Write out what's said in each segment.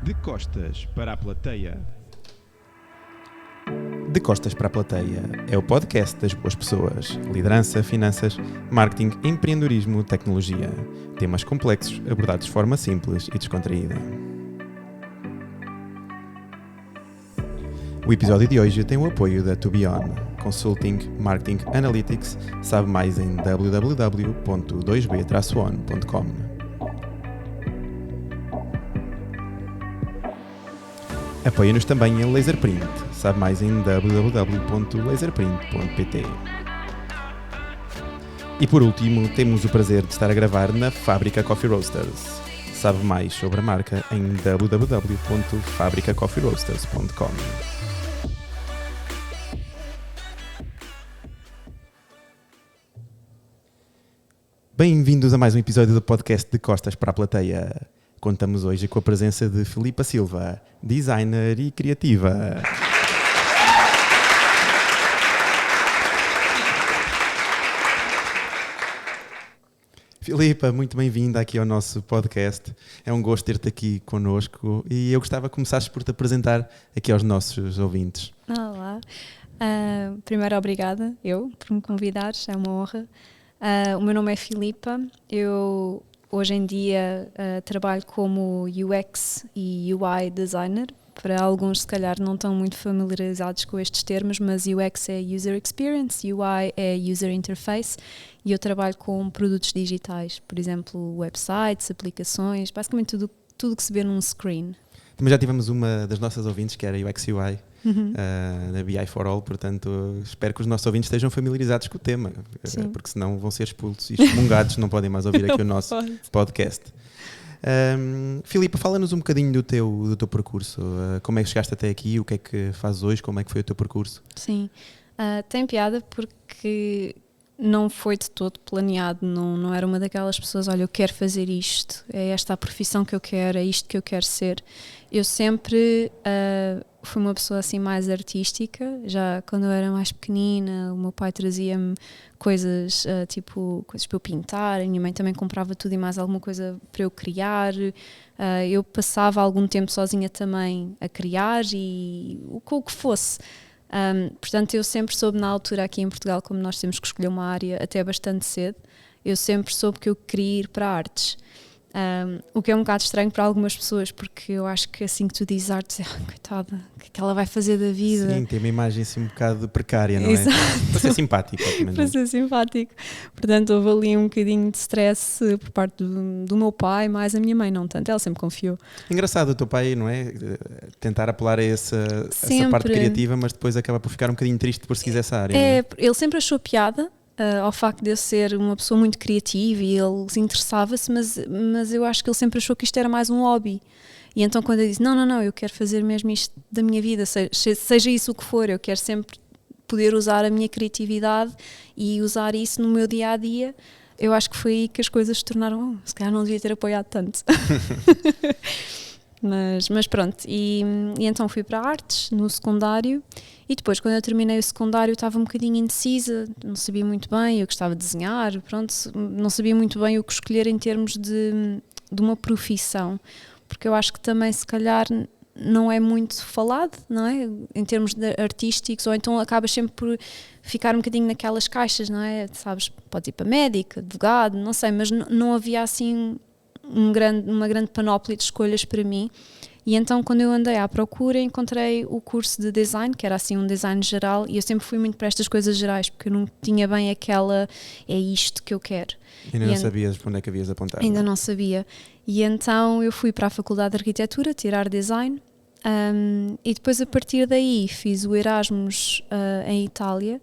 De costas para a plateia. De Costas para a Plateia é o podcast das boas pessoas. Liderança, finanças, marketing, empreendedorismo, tecnologia. Temas complexos abordados de forma simples e descontraída. O episódio de hoje tem o apoio da To Be On. Consulting, Marketing, Analytics. Sabe mais em www.2b-on.com. Apoia-nos também em Laserprint. Sabe mais em www.laserprint.pt. E por último, temos o prazer de estar a gravar na Fábrica Coffee Roasters. Sabe mais sobre a marca em www.fabricacoffeeroasters.com. Bem-vindos a mais um episódio do podcast De Costas para a Plateia. Contamos hoje com a presença de Filipa Silva, designer e criativa. Filipa, muito bem-vinda aqui ao nosso podcast. É um gosto ter-te aqui connosco e eu gostava que começasses por te apresentar aqui aos nossos ouvintes. Olá. Primeiro, obrigada por me convidares, é uma honra. O meu nome é Filipa, eu hoje em dia trabalho como UX e UI designer. Para alguns, se calhar, não estão muito familiarizados com estes termos, mas UX é User Experience, UI é User Interface e eu trabalho com produtos digitais, por exemplo, websites, aplicações, basicamente tudo que se vê num screen. Também já tivemos uma das nossas ouvintes que era UX UI. Da BI for All, portanto espero que os nossos ouvintes estejam familiarizados com o tema, porque senão vão ser expulsos e excomungados, não podem mais ouvir aqui o nosso podcast. Filipa, fala-nos um bocadinho do teu percurso, como é que chegaste até aqui, o que é que fazes hoje, como é que foi o teu percurso? Sim, tem piada porque não foi de todo planeado, não era uma daquelas pessoas, olha, eu quero fazer isto, é esta a profissão que eu quero, é isto que eu quero ser. Eu sempre fui uma pessoa assim mais artística, já quando eu era mais pequenina, o meu pai trazia-me coisas, coisas para eu pintar, a minha mãe também comprava tudo e mais alguma coisa para eu criar, eu passava algum tempo sozinha também a criar e o que fosse. Portanto, eu sempre soube na altura aqui em Portugal, como nós temos que escolher uma área até bastante cedo, eu sempre soube que eu queria ir para artes. O que é um bocado estranho para algumas pessoas, porque eu acho que assim que tu dizes artes, coitada, o que é que ela vai fazer da vida? Sim, tem uma imagem assim um bocado precária, não Exato. é? Para ser simpático. Para ser simpático. Portanto, houve ali um bocadinho de stress por parte do meu pai, mais a minha mãe, não tanto, ela sempre confiou. Engraçado o teu pai, não é? Tentar apelar a essa parte criativa, mas depois acaba por ficar um bocadinho triste por seguir essa área. Ele sempre achou piada ao facto de eu ser uma pessoa muito criativa e ele se interessava-se, mas eu acho que ele sempre achou que isto era mais um hobby. E então quando eu disse, não, eu quero fazer mesmo isto da minha vida, seja isso o que for, eu quero sempre poder usar a minha criatividade e usar isso no meu dia-a-dia, eu acho que foi aí que as coisas se tornaram, se calhar não devia ter apoiado tanto. Mas pronto, e então fui para artes no secundário e depois quando eu terminei o secundário estava um bocadinho indecisa, não sabia muito bem, eu gostava de desenhar, pronto, não sabia muito bem o que escolher em termos de uma profissão, porque eu acho que também se calhar não é muito falado, não é? Em termos artísticos, ou então acabas sempre por ficar um bocadinho naquelas caixas, não é? Sabes, podes ir para médico, advogado, não sei, mas não havia assim uma grande panóplia de escolhas para mim. E então quando eu andei à procura encontrei o curso de design, que era assim um design geral, e eu sempre fui muito para estas coisas gerais, porque eu não tinha bem aquela, é isto que eu quero. Ainda não sabias para onde é que havias apontado? Ainda não sabia. E então eu fui para a Faculdade de Arquitetura tirar design, e depois a partir daí fiz o Erasmus em Itália,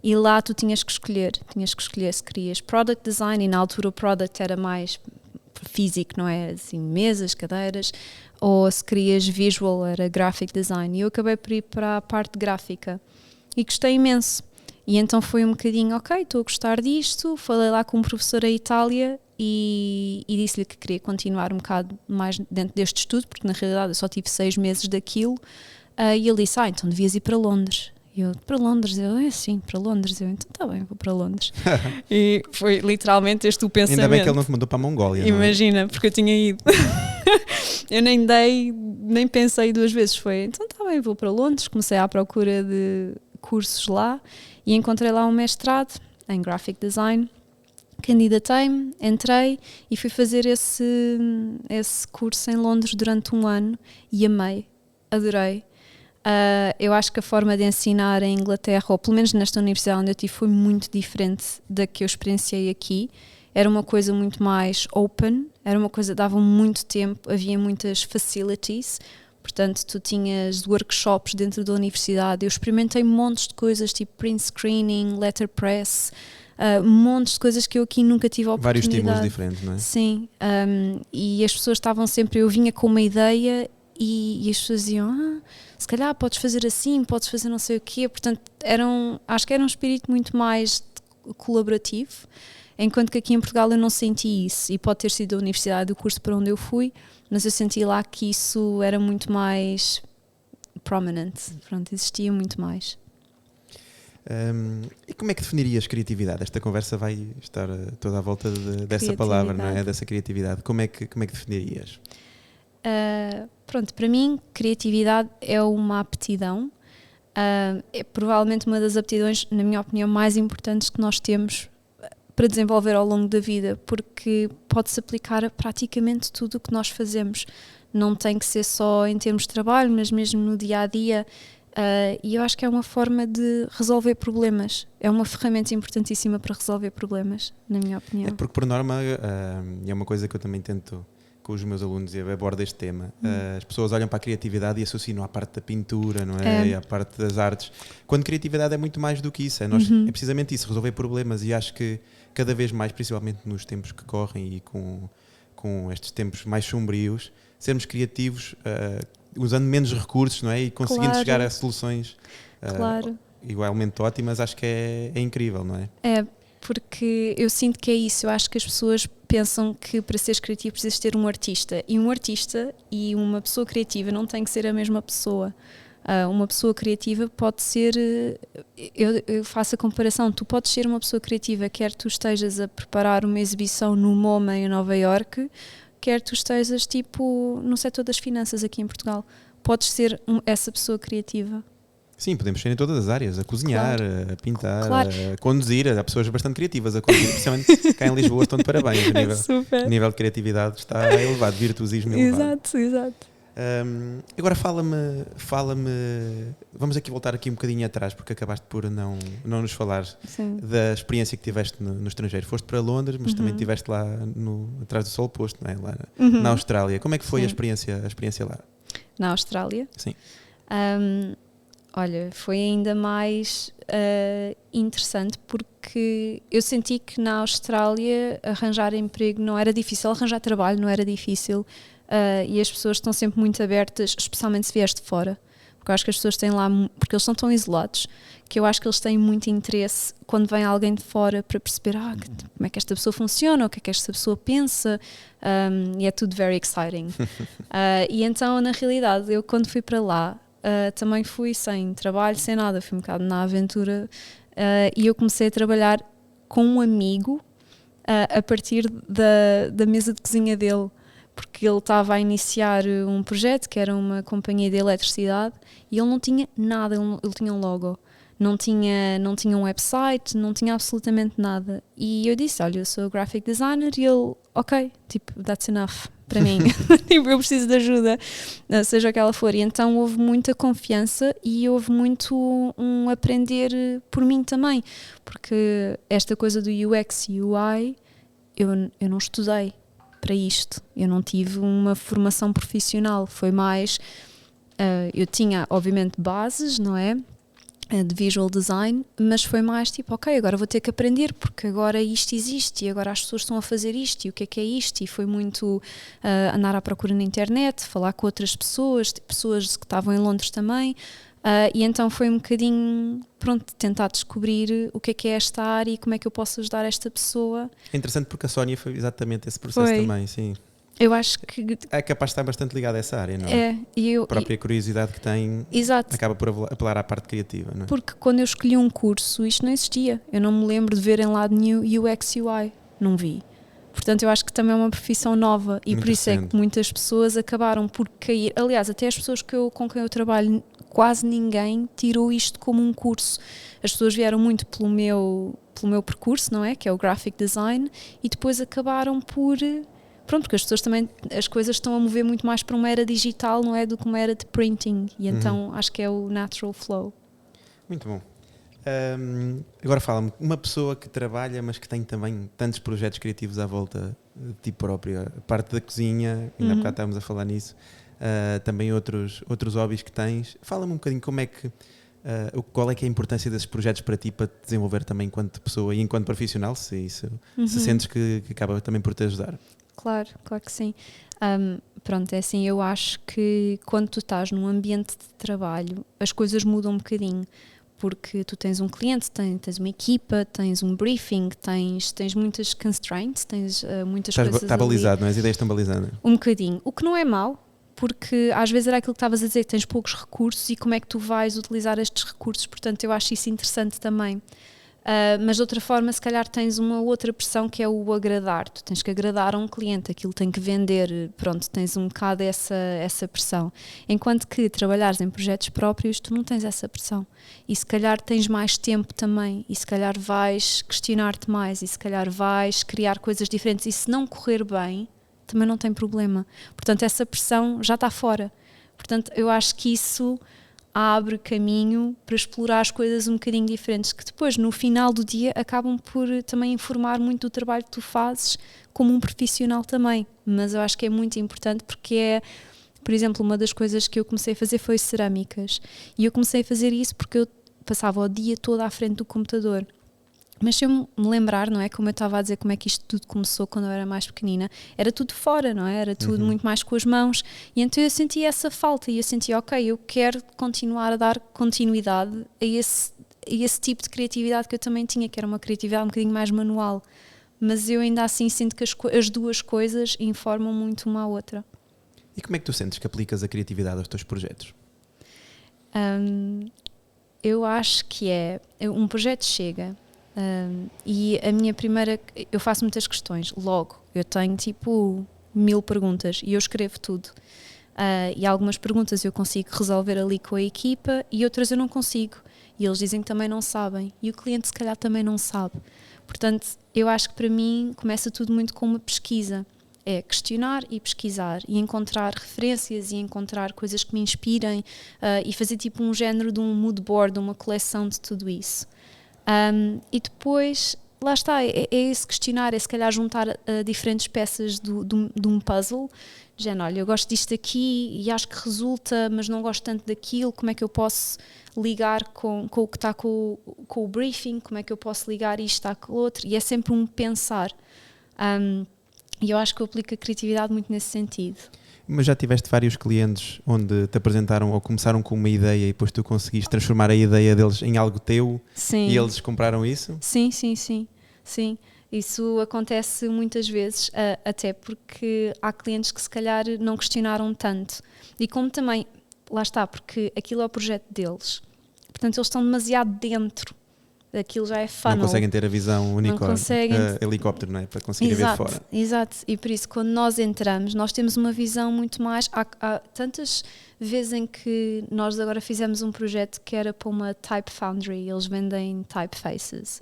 e lá tu tinhas que escolher se querias product design, e na altura o product era mais físico, não é? Assim, mesas, cadeiras, ou se querias visual, era graphic design. E eu acabei por ir para a parte gráfica e gostei imenso. E então foi um bocadinho, ok, estou a gostar disto, falei lá com um professor em Itália e disse-lhe que queria continuar um bocado mais dentro deste estudo, porque na realidade eu só tive 6 meses daquilo, e ele disse, então devias ir para Londres. E eu, para Londres? Sim, para Londres. Eu, então está bem, vou para Londres. E foi literalmente este o pensamento. Ainda bem que ele não te mandou para a Mongólia. Imagina, porque eu tinha ido. Eu nem pensei duas vezes. Foi, então tá bem, vou para Londres. Comecei à procura de cursos lá e encontrei lá um mestrado em Graphic Design. Candidatei-me, entrei e fui fazer esse curso em Londres durante um ano e amei, adorei. Eu acho que a forma de ensinar em Inglaterra, ou pelo menos nesta universidade onde eu estive, foi muito diferente da que eu experienciei aqui. Era uma coisa muito mais open, era uma coisa que dava muito tempo, havia muitas facilities, portanto tu tinhas workshops dentro da universidade. Eu experimentei montes de coisas, tipo print screening, letterpress, montes de coisas que eu aqui nunca tive a oportunidade. Vários estímulos diferentes, não é? Sim, e as pessoas estavam sempre, eu vinha com uma ideia e as pessoas diziam, se calhar podes fazer assim, podes fazer não sei o quê, portanto acho que era um espírito muito mais colaborativo, enquanto que aqui em Portugal eu não senti isso, e pode ter sido a universidade do curso para onde eu fui, mas eu senti lá que isso era muito mais prominent, pronto, existia muito mais. E como é que definirias criatividade? Esta conversa vai estar toda à volta dessa palavra, não é? Dessa criatividade. Como é que definirias? Pronto, para mim, criatividade é uma aptidão. É provavelmente uma das aptidões, na minha opinião, mais importantes que nós temos para desenvolver ao longo da vida, porque pode-se aplicar a praticamente tudo o que nós fazemos. Não tem que ser só em termos de trabalho, mas mesmo no dia-a-dia. E eu acho que é uma forma de resolver problemas. É uma ferramenta importantíssima para resolver problemas, na minha opinião. É porque, por norma, é uma coisa que eu também tento com os meus alunos e abordo este tema. As pessoas olham para a criatividade e associam à parte da pintura, não é? E à parte das artes. Quando criatividade é muito mais do que isso. É precisamente isso, resolver problemas. E acho que cada vez mais, principalmente nos tempos que correm e com estes tempos mais sombrios, sermos criativos usando menos recursos, não é? E conseguindo chegar a soluções igualmente ótimas, acho que é incrível, não é? É, porque eu sinto que é isso. Eu acho que as pessoas pensam que para seres criativo precisas ter um artista. E um artista e uma pessoa criativa não tem que ser a mesma pessoa. Uma pessoa criativa pode ser... Eu faço a comparação. Tu podes ser uma pessoa criativa, quer tu estejas a preparar uma exibição no MoMA em Nova Iorque, quer tu estejas tipo no setor das finanças aqui em Portugal. Podes ser essa pessoa criativa. Sim, podemos ser em todas as áreas, a cozinhar, a pintar, a conduzir. Há pessoas bastante criativas a conduzir, principalmente cá em Lisboa estão de parabéns. O nível de criatividade está elevado, virtuosismo elevado. Exato. Agora fala-me, vamos aqui voltar aqui um bocadinho atrás, porque acabaste por não nos falar da experiência que tiveste no estrangeiro. Foste para Londres, mas também estiveste lá atrás do sol posto, não é? Lá na Austrália. Como é que foi a experiência lá? Na Austrália? Sim. Olha, foi ainda mais interessante, porque eu senti que na Austrália arranjar emprego não era difícil, arranjar trabalho não era difícil, e as pessoas estão sempre muito abertas, especialmente se vieste de fora, porque eu acho que as pessoas têm lá, porque eles são tão isolados, que eu acho que eles têm muito interesse quando vem alguém de fora para perceber como é que esta pessoa funciona, o que é que esta pessoa pensa, e é tudo very exciting. E então, na realidade, eu quando fui para lá, também fui sem trabalho, sem nada, fui um bocado na aventura, e eu comecei a trabalhar com um amigo a partir da mesa de cozinha dele, porque ele estava a iniciar um projeto que era uma companhia de eletricidade e ele não tinha nada, ele tinha um logo, não tinha um website, não tinha absolutamente nada, e eu disse, olha, eu sou graphic designer, e ele, ok, tipo, that's enough para mim, tipo, eu preciso de ajuda, seja o que ela for. E então houve muita confiança e houve muito um aprender por mim também, porque esta coisa do UX e UI eu não estudei para isto, eu não tive uma formação profissional, foi mais, eu tinha obviamente bases, não é? De visual design, mas foi mais tipo, ok, agora vou ter que aprender, porque agora isto existe e agora as pessoas estão a fazer isto, e o que é isto? E foi muito andar à procura na internet, falar com outras pessoas, pessoas que estavam em Londres também, e então foi um bocadinho, pronto, tentar descobrir o que é esta área e como é que eu posso ajudar esta pessoa. É interessante porque a Sónia foi exatamente esse processo também, sim. Eu acho que... É capaz de estar bastante ligado a essa área, não é? A própria curiosidade que tem, exato, acaba por apelar à parte criativa, não é? Porque quando eu escolhi um curso, isto não existia. Eu não me lembro de ver em lado nenhum UX UI. Não vi. Portanto, eu acho que também é uma profissão nova e Muito por isso é recente. que muitas pessoas acabaram por cair. Aliás, até as pessoas com quem eu trabalho, quase ninguém tirou isto como um curso. As pessoas vieram muito pelo meu percurso, não é? Que é o graphic design, e depois acabaram por... Pronto, porque as pessoas também, as coisas estão a mover muito mais para uma era digital, não é? Do que uma era de printing. E então acho que é o natural flow. Muito bom. Agora fala-me, uma pessoa que trabalha, mas que tem também tantos projetos criativos à volta de ti própria, a parte da cozinha, ainda há bocado estávamos a falar nisso, também outros hobbies que tens. Fala-me um bocadinho como é que, qual é que é a importância desses projetos para ti, para te desenvolver também enquanto pessoa e enquanto profissional, se sentes que acaba também por te ajudar. Claro que sim. Pronto, é assim, eu acho que quando tu estás num ambiente de trabalho, as coisas mudam um bocadinho, porque tu tens um cliente, tens uma equipa, tens um briefing, tens muitas constraints, tens muitas coisas Está balizado, não é? As ideias estão balizadas. Um bocadinho, o que não é mau, porque às vezes era aquilo que estavas a dizer, que tens poucos recursos e como é que tu vais utilizar estes recursos, portanto eu acho isso interessante também. Mas de outra forma, se calhar tens uma outra pressão que é o agradar. Tu tens que agradar a um cliente, aquilo tem que vender, pronto, tens um bocado essa pressão. Enquanto que trabalhares em projetos próprios, tu não tens essa pressão. E se calhar tens mais tempo também, e se calhar vais questionar-te mais, e se calhar vais criar coisas diferentes. E se não correr bem, também não tem problema. Portanto, essa pressão já está fora. Portanto, eu acho que isso abre caminho para explorar as coisas um bocadinho diferentes, que depois, no final do dia, acabam por também informar muito do trabalho que tu fazes como um profissional também. Mas eu acho que é muito importante porque é, por exemplo, uma das coisas que eu comecei a fazer foi cerâmicas. E eu comecei a fazer isso porque eu passava o dia todo à frente do computador. Mas se eu me lembrar, não é? Como eu estava a dizer, como é que isto tudo começou quando eu era mais pequenina, era tudo fora, não é? Era tudo muito mais com as mãos. E então eu sentia essa falta e eu sentia, ok, eu quero continuar a dar continuidade a esse tipo de criatividade que eu também tinha, que era uma criatividade um bocadinho mais manual. Mas eu ainda assim sinto que as duas coisas informam muito uma à outra. E como é que tu sentes que aplicas a criatividade aos teus projetos? Eu acho que um projeto chega... e a minha primeira, eu faço muitas questões, logo, eu tenho tipo 1000 perguntas e eu escrevo tudo, e algumas perguntas eu consigo resolver ali com a equipa e outras eu não consigo, e eles dizem que também não sabem, e o cliente se calhar também não sabe. Portanto, eu acho que para mim começa tudo muito com uma pesquisa, é questionar e pesquisar e encontrar referências e encontrar coisas que me inspirem, e fazer tipo um género de um mood board, uma coleção de tudo isso. E depois, lá está, é esse questionar, é se calhar juntar diferentes peças de um puzzle, dizendo, olha, eu gosto disto aqui e acho que resulta, mas não gosto tanto daquilo, como é que eu posso ligar com o que está com o briefing, como é que eu posso ligar isto àquele outro, e é sempre um pensar. E eu acho que eu aplico a criatividade muito nesse sentido. Mas já tiveste vários clientes onde te apresentaram ou começaram com uma ideia e depois tu conseguiste transformar a ideia deles em algo teu? Sim. E eles compraram isso? Sim. Isso acontece muitas vezes, até porque há clientes que se calhar não questionaram tanto. E como também, lá está, porque aquilo é o projeto deles. Portanto, eles estão demasiado dentro. Aquilo já é funnel. Não conseguem ter a visão unicórnio, helicóptero, não é? Para conseguir ver de fora. Exato, e por isso quando nós entramos, nós temos uma visão muito mais... Há tantas vezes em que nós agora fizemos um projeto que era para uma Type Foundry, eles vendem typefaces.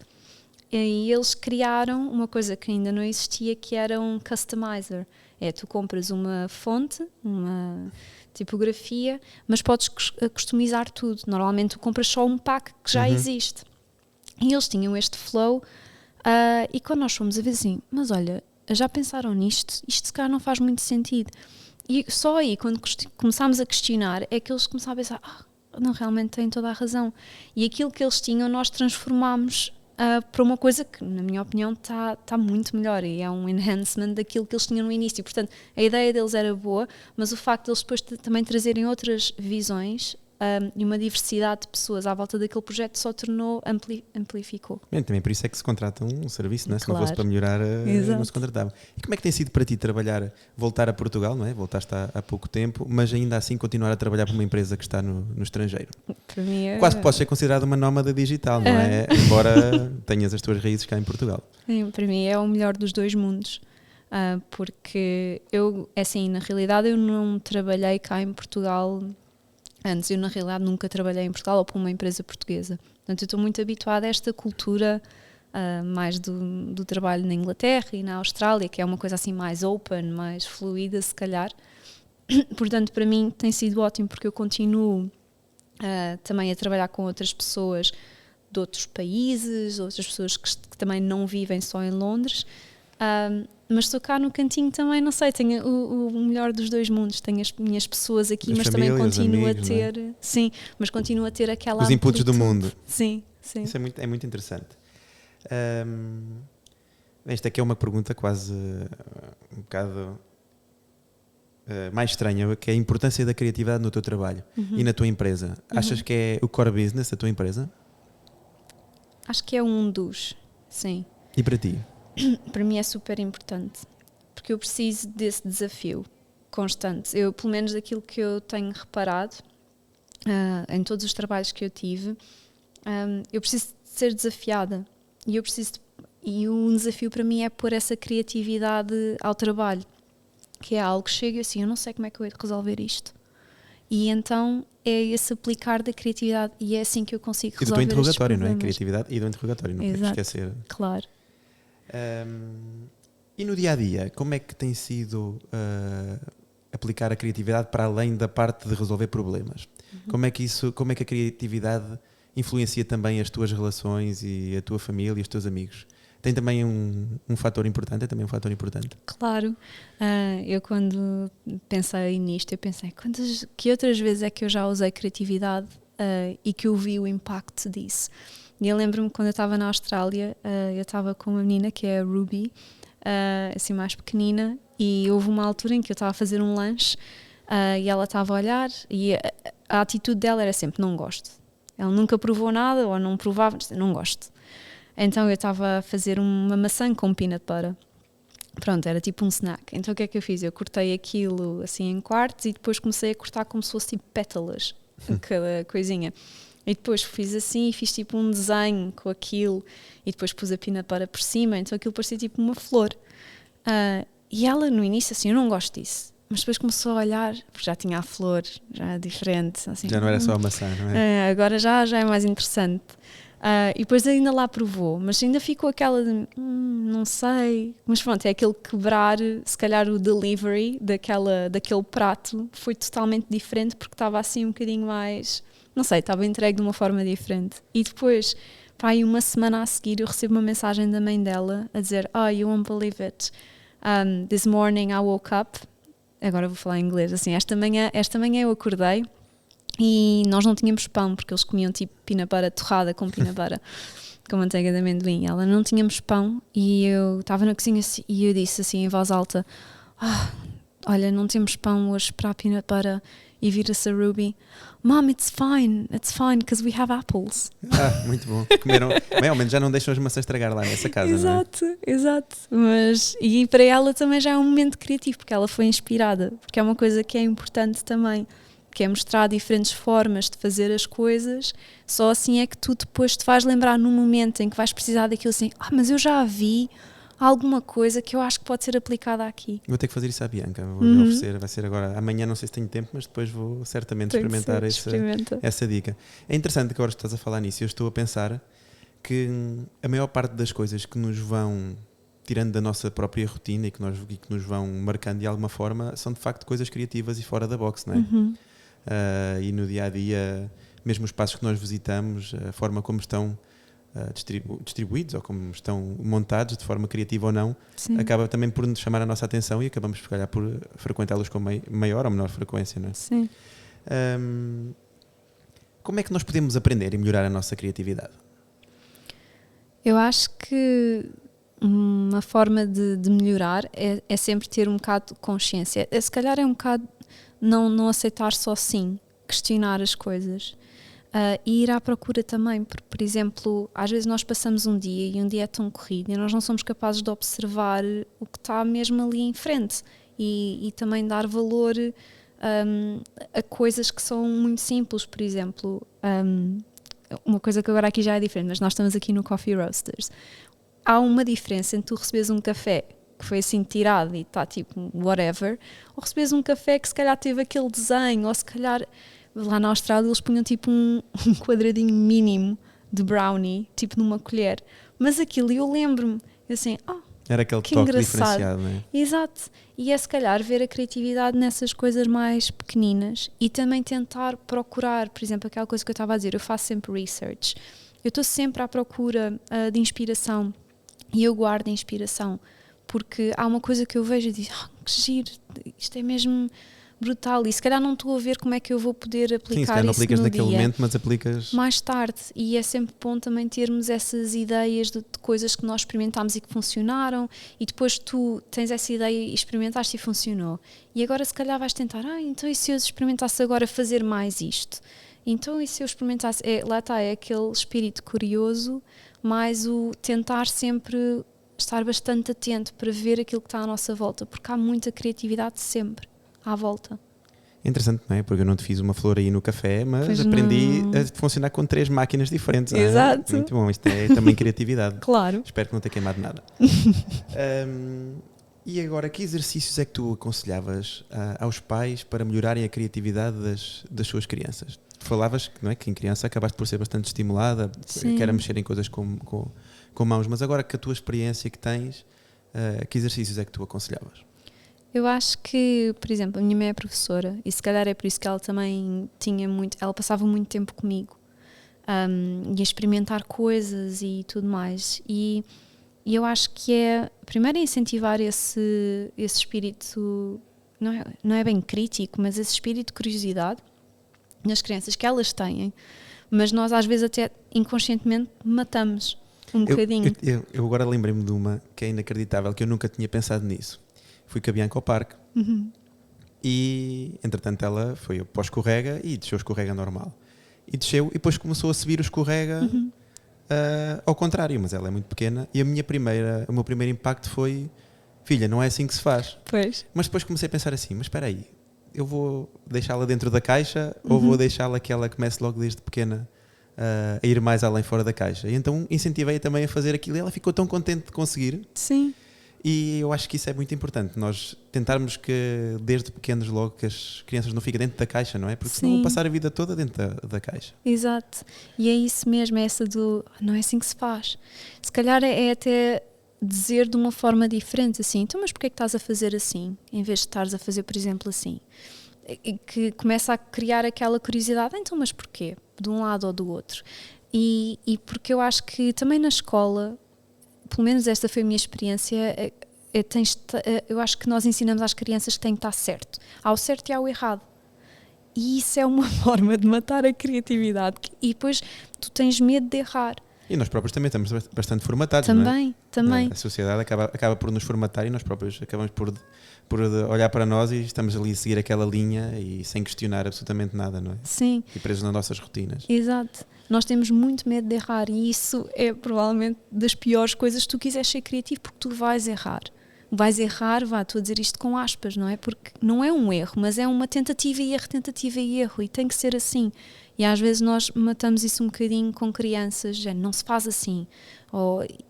E eles criaram uma coisa que ainda não existia, que era um customizer. Tu compras uma fonte, uma tipografia, mas podes customizar tudo. Normalmente tu compras só um pack que já existe. E eles tinham este flow, e quando nós fomos a ver assim, mas olha, já pensaram nisto? Isto se calhar não faz muito sentido. E só aí, quando começámos a questionar, é que eles começaram a pensar, não, realmente têm toda a razão. E aquilo que eles tinham, nós transformámos para uma coisa que, na minha opinião, está muito melhor, e é um enhancement daquilo que eles tinham no início. Portanto, a ideia deles era boa, mas o facto de eles depois também trazerem outras visões e uma diversidade de pessoas à volta daquele projeto só tornou, amplificou. Bem, também por isso é que se contrata um serviço, não é? Se Claro. não fosse para melhorar, não se contratava. E como é que tem sido para ti voltar a Portugal, não é? Voltaste há pouco tempo, mas ainda assim continuar a trabalhar para uma empresa que está no estrangeiro? Para mim Quase que podes ser considerada uma nómada digital, não é? Embora tenhas as tuas raízes cá em Portugal. Para mim é o melhor dos dois mundos. porque assim, na realidade eu não trabalhei cá em Portugal antes, eu na realidade nunca trabalhei em Portugal ou para uma empresa portuguesa, portanto eu estou muito habituada a esta cultura mais do trabalho na Inglaterra e na Austrália, que é uma coisa assim mais open, mais fluida se calhar. Portanto, para mim tem sido ótimo, porque eu continuo também a trabalhar com outras pessoas de outros países, outras pessoas que também não vivem só em Londres, mas estou cá no cantinho também, não sei, tenho o melhor dos dois mundos, tenho as minhas pessoas aqui, mas também continuo a ter, não é? Sim, mas continuo a ter aquela os inputs do mundo. Sim. Isso é muito interessante. Esta aqui é uma pergunta quase um bocado mais estranha, que é a importância da criatividade no teu trabalho e na tua empresa. Achas que é o core business da tua empresa? Acho que é um dos, sim. E para ti? Para mim é super importante, porque eu preciso desse desafio constante. Eu, pelo menos daquilo que eu tenho reparado em todos os trabalhos que eu tive, eu preciso de ser desafiada. E um desafio para mim é pôr essa criatividade ao trabalho, que é algo que chega assim, eu não sei como é que eu hei de resolver isto. E então é esse aplicar da criatividade, e é assim que eu consigo resolver estes problemas. E do teu interrogatório, não é? Criatividade e do interrogatório, não podemos esquecer. Claro. E no dia-a-dia, como é que tem sido aplicar a criatividade para além da parte de resolver problemas? Como é que a criatividade influencia também as tuas relações e a tua família e os teus amigos? Tem também um fator importante? É também um fator importante? Claro. Eu quando pensei nisto, eu pensei, que outras vezes é que eu já usei criatividade e que eu vi o impacto disso? E eu lembro-me quando eu estava na Austrália, eu estava com uma menina que é a Ruby, assim mais pequenina, e houve uma altura em que eu estava a fazer um lanche e ela estava a olhar e a atitude dela era sempre, não gosto. Ela nunca provou nada ou não provava, não gosto. Então eu estava a fazer uma maçã com peanut butter. Pronto, era tipo um snack. Então o que é que eu fiz? Eu cortei aquilo assim em quartos e depois comecei a cortar como se fosse tipo pétalas, cada coisinha. E depois fiz assim e fiz tipo um desenho com aquilo e depois pus a peanut butter por cima, então aquilo parecia tipo uma flor. E ela no início assim, eu não gosto disso. Mas depois começou a olhar, porque já tinha a flor, já é diferente. Assim, já não era só a maçã, não é? Agora já é mais interessante. E depois ainda lá provou, mas ainda ficou aquela de, não sei. Mas pronto, é aquele quebrar, se calhar o delivery daquele prato foi totalmente diferente, porque estava assim um bocadinho mais, não sei, estava entregue de uma forma diferente. E depois, aí uma semana a seguir, eu recebo uma mensagem da mãe dela a dizer, you won't believe it. This morning I woke up. Agora vou falar em inglês, assim, esta manhã eu acordei e nós não tínhamos pão, porque eles comiam tipo peanut butter torrada com peanut butter, com manteiga de amendoim. Ela não tínhamos pão e eu estava na cozinha assim, e eu disse assim em voz alta, olha, não temos pão hoje para a peanut butter. E vira-se a Ruby, Mom, it's fine, because we have apples. Muito bom. Comeram, bem, ao menos já não deixam as maçãs estragar lá nessa casa, exato, não é? Exato. E para ela também já é um momento criativo, porque ela foi inspirada, porque é uma coisa que é importante também, que é mostrar diferentes formas de fazer as coisas, só assim é que tu depois te vais lembrar num momento em que vais precisar daquilo assim, mas eu já vi alguma coisa que eu acho que pode ser aplicada aqui. Vou ter que fazer isso à Bianca, vou-lhe oferecer, vai ser agora, amanhã não sei se tenho tempo, mas depois vou certamente experimentar essa dica. É interessante que agora estás a falar nisso, eu estou a pensar que a maior parte das coisas que nos vão tirando da nossa própria rotina e que nos vão marcando de alguma forma são de facto coisas criativas e fora da box, não é? E no dia-a-dia, mesmo os espaços que nós visitamos, a forma como estão distribuídos ou como estão montados de forma criativa ou não, acaba também por nos chamar a nossa atenção e acabamos se calhar por frequentá-los com maior ou menor frequência, não é? Sim. Como é que nós podemos aprender e melhorar a nossa criatividade? Eu acho que uma forma de melhorar é sempre ter um bocado de consciência. Se calhar é um bocado não aceitar só sim, questionar as coisas. E ir à procura também, porque, por exemplo, às vezes nós passamos um dia e um dia é tão corrido e nós não somos capazes de observar o que está mesmo ali em frente e também dar valor a coisas que são muito simples. Por exemplo, uma coisa que agora aqui já é diferente, mas nós estamos aqui no Coffee Roasters. Há uma diferença entre tu receberes um café que foi assim tirado e está tipo whatever, ou recebes um café que se calhar teve aquele desenho, ou se calhar lá na Austrália eles punham tipo um quadradinho mínimo de brownie, tipo numa colher, mas aquilo eu lembro-me, assim, era aquele que toque engraçado. diferenciado, não é? Exato, e é se calhar ver a criatividade nessas coisas mais pequeninas e também tentar procurar, por exemplo, aquela coisa que eu estava a dizer, eu faço sempre research, eu estou sempre à procura de inspiração e eu guardo a inspiração, porque há uma coisa que eu vejo e digo, que giro, isto é mesmo brutal, e se calhar não estou a ver como é que eu vou poder aplicar. Sim, se calhar não isso aplicas no naquele dia. momento, mas aplicas Mais tarde, e é sempre bom também termos essas ideias de coisas que nós experimentámos e que funcionaram, e depois tu tens essa ideia e experimentaste e funcionou, e agora se calhar vais tentar, então e se eu experimentasse agora fazer mais isto? Então e se eu experimentasse, lá está, é aquele espírito curioso, mais o tentar sempre estar bastante atento para ver aquilo que está à nossa volta, porque há muita criatividade sempre à volta. interessante, não é? Porque eu não te fiz uma flor aí no café, mas Pois aprendi não. a funcionar com 3 máquinas diferentes. Exato. Muito bom, isto é também criatividade. Claro. Espero que não tenha queimado nada. E agora, que exercícios é que tu aconselhavas aos pais para melhorarem a criatividade das suas crianças? Tu falavas não é, que em criança acabaste por ser bastante estimulada, que era mexer em coisas com mãos, mas agora que a tua experiência que tens, que exercícios é que tu aconselhavas? Eu acho que, por exemplo, a minha mãe é professora e se calhar é por isso que ela também ela passava muito tempo comigo e a experimentar coisas e tudo mais. E eu acho que primeiro incentivar esse espírito, não é bem crítico, mas esse espírito de curiosidade nas crianças que elas têm, mas nós às vezes até inconscientemente matamos um bocadinho. Eu agora lembrei-me de uma que é inacreditável, que eu nunca tinha pensado nisso. Fui com a Bianca ao parque e entretanto ela foi para o escorrega e desceu o escorrega normal e desceu e depois começou a subir o escorrega ao contrário, mas ela é muito pequena e o meu primeiro impacto foi, filha, não é assim que se faz. Pois. Mas depois comecei a pensar assim, mas espera aí, eu vou deixá-la dentro da caixa ou vou deixá-la que ela comece logo desde pequena a ir mais além fora da caixa? E então incentivei-a também a fazer aquilo e ela ficou tão contente de conseguir. Sim. E eu acho que isso é muito importante, nós tentarmos que desde pequenos logo que as crianças não fiquem dentro da caixa, não é? Porque senão vão passar a vida toda dentro da caixa. Exato, e é isso mesmo, é essa do não é assim que se faz. Se calhar é até dizer de uma forma diferente assim, então mas porquê é que estás a fazer assim, em vez de estares a fazer, por exemplo, assim? E que começa a criar aquela curiosidade, então mas porquê? De um lado ou do outro. E porque eu acho que também na escola, pelo menos esta foi a minha experiência, eu acho que nós ensinamos às crianças que tem que estar certo. Há o certo e há o errado. E isso é uma forma de matar a criatividade. E depois tu tens medo de errar. E nós próprios também estamos bastante formatados, também, não é? Também. A sociedade acaba por nos formatar e nós próprios acabamos por olhar para nós e estamos ali a seguir aquela linha e sem questionar absolutamente nada, não é? Sim. E presos nas nossas rotinas. Exato. Nós temos muito medo de errar e isso é provavelmente das piores coisas se tu quiseres ser criativo, porque tu vais errar. Estou a dizer isto com aspas, não é? Porque não é um erro, mas é uma tentativa e erro, e tem que ser assim. E às vezes nós matamos isso um bocadinho com crianças, não se faz assim.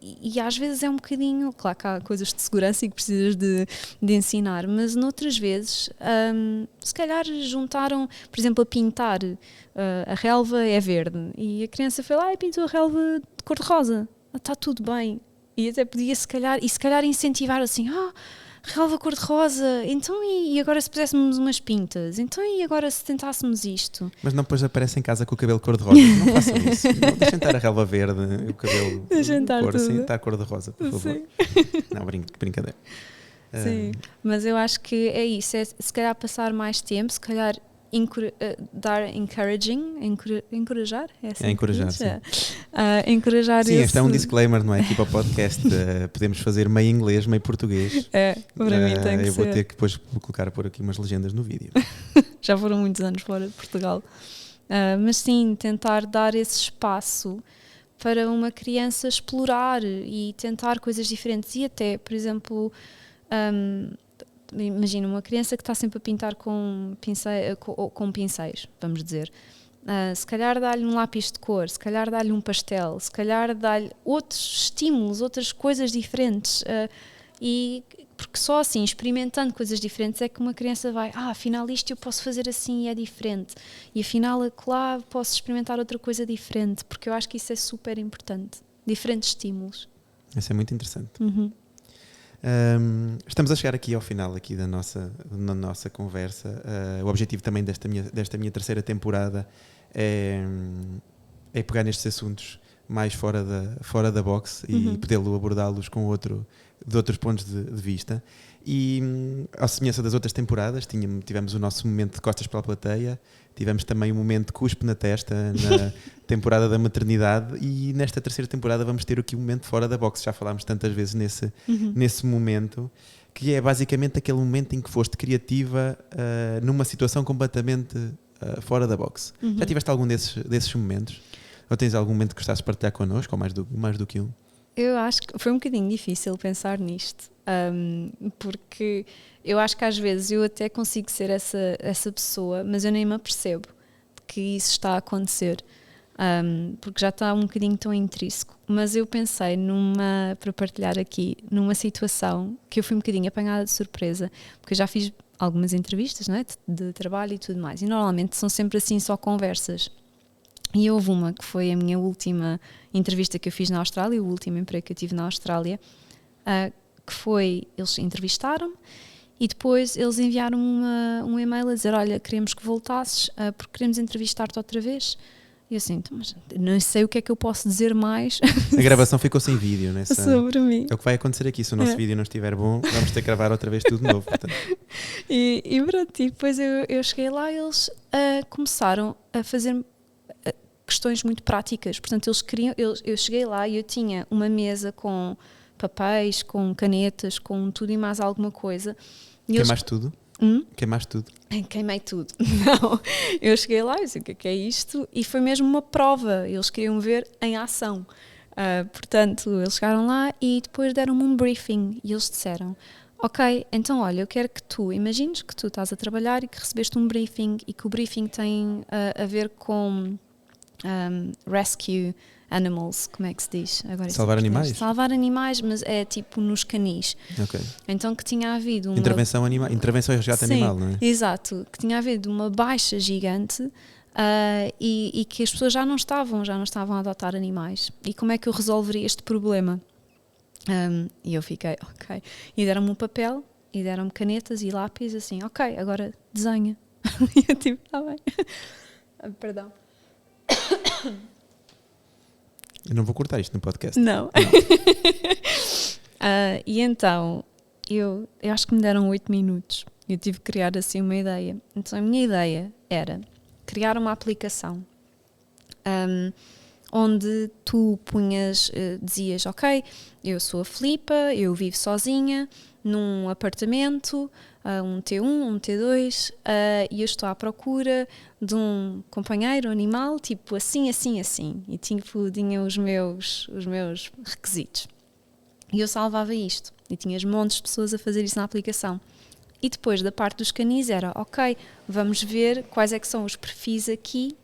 E às vezes é um bocadinho, claro que há coisas de segurança e que precisas de ensinar, mas noutras vezes, se calhar juntaram, por exemplo, a pintar, a relva é verde, e a criança foi lá e pintou a relva de cor-de-rosa. Está tudo bem. E até podia se calhar incentivar assim, relva cor-de-rosa, então e agora se puséssemos umas pintas, então e agora se tentássemos isto? Mas não depois aparece em casa com o cabelo cor-de-rosa, não façam isso, não deixem estar a relva verde, o cabelo cor, assim, está cor-de-rosa, por favor. Sim. Não, brincadeira. Sim, mas eu acho que é isso, se calhar passar mais tempo, se calhar dar encorajar? É assim encorajar, sim. Encorajar sim, este é um disclaimer, não é? Aqui para o podcast podemos fazer meio inglês, meio português. Para mim tem que ser. Eu vou ter que depois colocar por aqui umas legendas no vídeo. Já foram muitos anos fora de Portugal. Mas sim, tentar dar esse espaço para uma criança explorar e tentar coisas diferentes e até, por exemplo, imagina uma criança que está sempre a pintar com pincéis, vamos dizer. Se calhar dá-lhe um lápis de cor, se calhar dá-lhe um pastel, se calhar dá-lhe outros estímulos, outras coisas diferentes. e porque só assim, experimentando coisas diferentes, é que uma criança vai, afinal isto eu posso fazer assim e é diferente, e afinal lá posso experimentar outra coisa diferente, porque eu acho que isso é super importante, diferentes estímulos. Isso é muito interessante. Estamos a chegar aqui ao final aqui da nossa conversa. O objetivo também desta minha terceira temporada é pegar nestes assuntos mais fora da box e poder abordá-los de outros pontos de vista. E, à semelhança das outras temporadas, tivemos o nosso momento de costas para a plateia, tivemos também um momento de cuspe na testa na temporada da maternidade, e nesta terceira temporada vamos ter aqui um momento fora da box. Já falámos tantas vezes nesse momento, que é basicamente aquele momento em que foste criativa numa situação completamente fora da box. Já tiveste algum desses momentos? Ou tens algum momento que gostasses de partilhar connosco, ou mais do que um? Eu acho que foi um bocadinho difícil pensar nisto, porque eu acho que às vezes eu até consigo ser essa pessoa, mas eu nem me apercebo que isso está a acontecer, porque já está um bocadinho tão intrínseco. Mas eu pensei para partilhar aqui, numa situação que eu fui um bocadinho apanhada de surpresa, porque eu já fiz algumas entrevistas, não é, de trabalho e tudo mais, e normalmente são sempre assim só conversas. E houve uma que foi a minha última entrevista que eu fiz na Austrália, o último emprego que eu tive na Austrália, que foi, eles entrevistaram-me e depois eles enviaram um e-mail a dizer, olha, queremos que voltasses porque queremos entrevistar-te outra vez. E eu assim, mas não sei o que é que eu posso dizer mais. A gravação ficou sem vídeo, né? Sobre mim. É o que vai acontecer aqui, se o nosso vídeo não estiver bom, vamos ter que gravar outra vez tudo de novo. E pronto, e depois eu cheguei lá e eles começaram a fazer questões muito práticas. Portanto, eu cheguei lá e eu tinha uma mesa com papéis, com canetas, com tudo e mais alguma coisa. Queimaste tudo? Queimaste tudo? Queimei tudo. Não, eu cheguei lá e disse, o que é isto? E foi mesmo uma prova, eles queriam ver em ação. Portanto, eles chegaram lá e depois deram-me um briefing e eles disseram, ok, então olha, eu quero que tu imagines que tu estás a trabalhar e que recebeste um briefing e que o briefing tem a ver com rescue animals, como é que se diz? Agora salvar animais? Salvar animais, mas é tipo nos canis. Okay. Então que tinha havido uma... Intervenção e resgate animal, não é? Exato, que tinha havido uma baixa gigante e que as pessoas já não estavam a adotar animais. E como é que eu resolveria este problema? E eu fiquei, ok. E deram-me um papel, e deram-me canetas e lápis, assim, ok, agora desenha. E eu tipo, está bem. Perdão. Eu não vou cortar isto no podcast. Não. E então, eu acho que me deram 8 minutos. Eu tive que criar assim uma ideia. Então a minha ideia era criar uma aplicação onde tu punhas, dizias, ok, eu sou a Filipa, eu vivo sozinha num apartamento, um T1, um T2, e eu estou à procura de um companheiro animal, tipo assim, assim, assim. E tinha os meus requisitos. E eu salvava isto. E tinhas montes de pessoas a fazer isso na aplicação. E depois da parte dos canis era, ok, vamos ver quais é que são os perfis aqui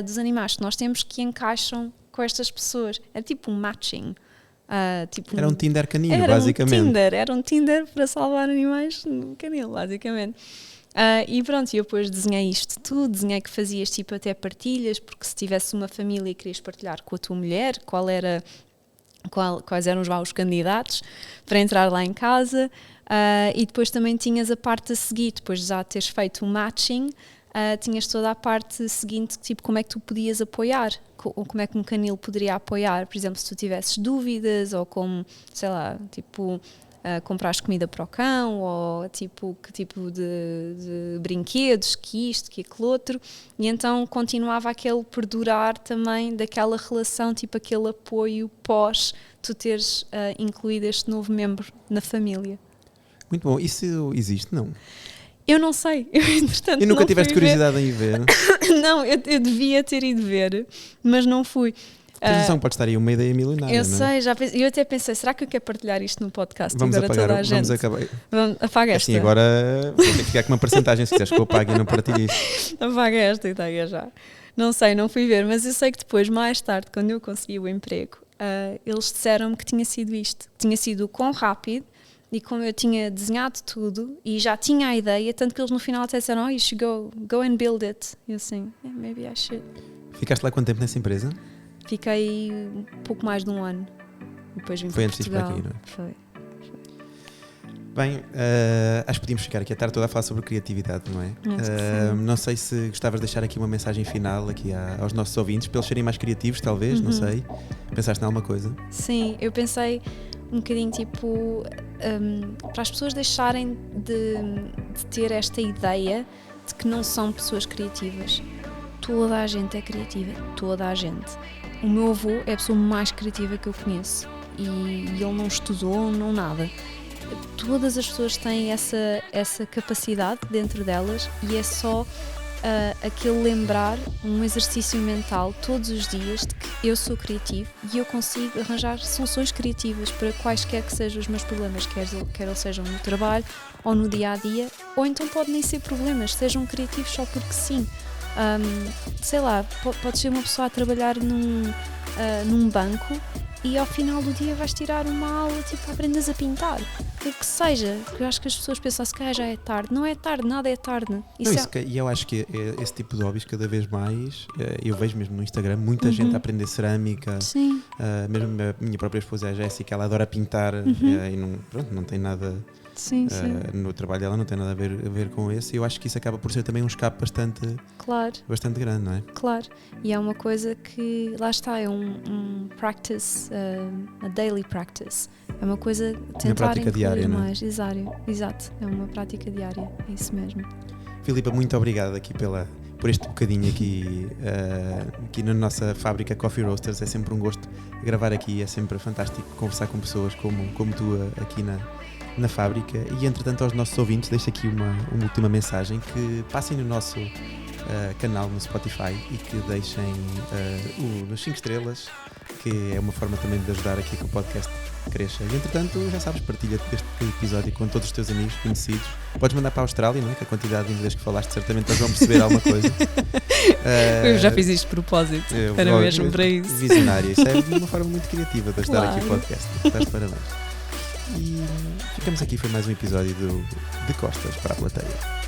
dos animais que nós temos que encaixam com estas pessoas. Era tipo um matching. Era um Tinder canino, basicamente. Era um Tinder para salvar animais no canil, basicamente. E pronto, eu depois desenhei isto tudo, desenhei que fazias tipo até partilhas, porque se tivesse uma família e querias partilhar com a tua mulher, quais eram os candidatos para entrar lá em casa, e depois também tinhas a parte a seguir, depois de já teres feito o matching, tinhas toda a parte seguinte, tipo como é que tu podias apoiar, ou como é que um canil poderia apoiar, por exemplo, se tu tivesses dúvidas, ou como, sei lá, tipo, comprares comida para o cão, ou tipo, que tipo de brinquedos, que isto, que aquele outro, e então continuava aquele perdurar também daquela relação, tipo aquele apoio pós tu teres incluído este novo membro na família. Muito bom. Isso existe, não? Eu não sei. Entretanto, e nunca tiveste curiosidade em ir ver? Não, eu devia ter ido ver, mas não fui. A atenção pode estar aí uma ideia milionária. Eu sei, eu até pensei, será que eu quero partilhar isto no podcast? Vamos agora apagar, toda a gente. vamos acabar. Apaga esta. Assim, agora vou ter que ficar com uma porcentagem se quiseres que eu pague e não partilhe isso. Apaga esta e taga já. Não sei, não fui ver, mas eu sei que depois, mais tarde, quando eu consegui o emprego, eles disseram-me que tinha sido isto. Tinha sido o quão rápido E como eu tinha desenhado tudo e já tinha a ideia, tanto que eles no final até disseram, you should go and build it. E eu assim, maybe I should. Ficaste lá quanto tempo nessa empresa? Fiquei um pouco mais de um ano. Depois vim Foi para antes de ir Portugal. para aqui, não é? Foi. Bem, acho que podíamos ficar aqui a tarde toda a falar sobre criatividade, não é? Acho que sim. Não sei se gostavas de deixar aqui uma mensagem final aqui aos nossos ouvintes, para eles serem mais criativos, talvez, não sei. Pensaste em alguma coisa? Sim, eu pensei um bocadinho tipo para as pessoas deixarem de ter esta ideia de que não são pessoas criativas. Toda a gente é criativa, toda a gente. O meu avô é a pessoa mais criativa que eu conheço e ele não estudou, não nada. Todas as pessoas têm essa capacidade dentro delas e é só aquele lembrar, um exercício mental todos os dias de que eu sou criativo e eu consigo arranjar soluções criativas para quaisquer que sejam os meus problemas, quer eles sejam no trabalho ou no dia-a-dia, ou então podem nem ser problemas, sejam criativos só porque sim. Sei lá, podes ser uma pessoa a trabalhar num banco e ao final do dia vais tirar uma aula, tipo, aprendes a pintar. O que seja, eu acho que as pessoas pensam se calhar já é tarde. Não é tarde, nada é tarde. E eu acho que esse tipo de hobbies cada vez mais, eu vejo mesmo no Instagram, muita gente a aprender cerâmica. Sim. Mesmo a minha própria esposa, a Jéssica, ela adora pintar e não tem nada... Sim. No trabalho dela não tem nada a ver com esse. Eu acho que isso acaba por ser também um escape bastante grande, não é? Claro, e é uma coisa que, lá está, é um practice, a daily practice. É uma coisa tentar prática diária, mais. Não é? Exato, é uma prática diária, é isso mesmo. Filipa, muito obrigado aqui por este bocadinho aqui na nossa fábrica Coffee Roasters. É sempre um gosto gravar aqui, é sempre fantástico conversar com pessoas como tu aqui na fábrica. E entretanto aos nossos ouvintes deixo aqui uma última mensagem, que passem no nosso canal no Spotify e que deixem nos 5 estrelas, que é uma forma também de ajudar aqui que o podcast cresça. E entretanto, já sabes, partilha este episódio com todos os teus amigos, conhecidos. Podes mandar para a Austrália, não é? Que a quantidade de inglês que falaste, certamente eles vão perceber alguma coisa. Eu já fiz isto de propósito, era mesmo para isso. Visionária, isso é uma forma muito criativa de ajudar aqui o podcast. Estás de parabéns. E ficamos aqui, foi mais um episódio de Costas para a Plateia.